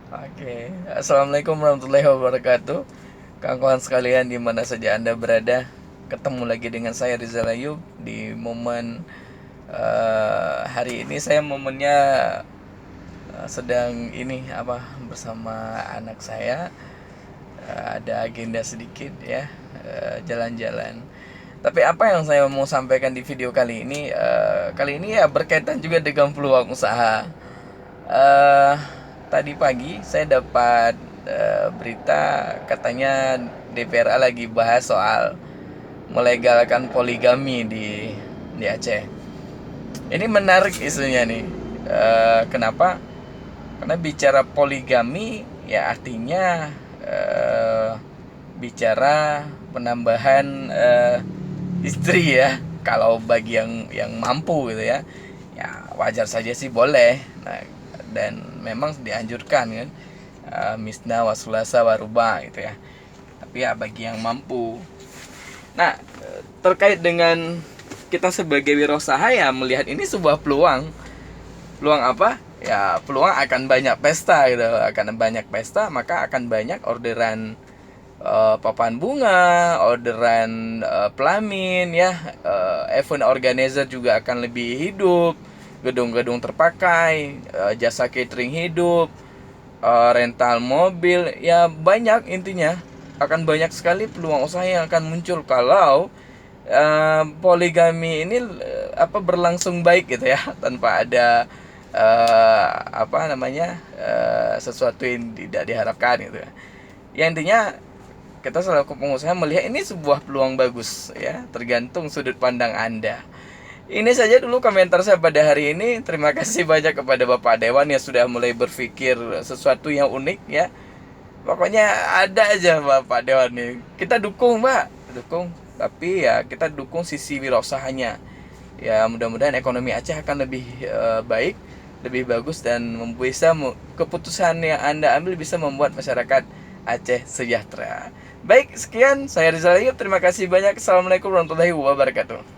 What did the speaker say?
Oke, Assalamualaikum warahmatullahi wabarakatuh. Kawan-kawan sekalian di mana saja Anda berada, ketemu lagi dengan saya Rizal Ayub di momen hari ini. Saya momennya sedang ini apa bersama anak saya. Ada agenda sedikit ya, jalan-jalan. Tapi apa yang saya mau sampaikan di video kali ini ya berkaitan juga dengan peluang usaha. eh Tadi pagi saya dapat berita katanya DPRA lagi bahas soal melegalkan poligami di Aceh. Ini menarik isunya nih. Kenapa? Karena bicara poligami ya artinya bicara penambahan istri ya. Kalau bagi yang mampu gitu ya, ya wajar saja sih boleh. Nah, dan memang dianjurkan kan, misna wasulasa waruba gitu ya. Tapi ya bagi yang mampu. Nah, terkait dengan kita sebagai wirausaha ya melihat ini sebuah peluang. Peluang apa? Ya peluang akan banyak pesta gitu, akan banyak pesta maka akan banyak orderan papan bunga, orderan pelamin ya, event organizer juga akan lebih hidup, gedung-gedung terpakai, jasa catering hidup, rental mobil, ya banyak intinya akan banyak sekali peluang usaha yang akan muncul kalau poligami ini berlangsung baik gitu ya tanpa ada sesuatu yang tidak diharapkan gitu ya. Ya intinya kita selaku pengusaha melihat ini sebuah peluang bagus ya, tergantung sudut pandang Anda. Ini saja dulu komentar saya pada hari ini. Terima kasih banyak kepada Bapak Dewan yang sudah mulai berpikir sesuatu yang unik ya. Pokoknya ada aja Bapak Dewan nih. Kita dukung, Pak. Dukung. Tapi ya kita dukung sisi wirausahanya. Ya mudah-mudahan ekonomi Aceh akan lebih baik, lebih bagus dan bisa keputusan yang Anda ambil bisa membuat masyarakat Aceh sejahtera. Baik, sekian saya Rizal Ayub. Terima kasih banyak. Assalamualaikum warahmatullahi wabarakatuh.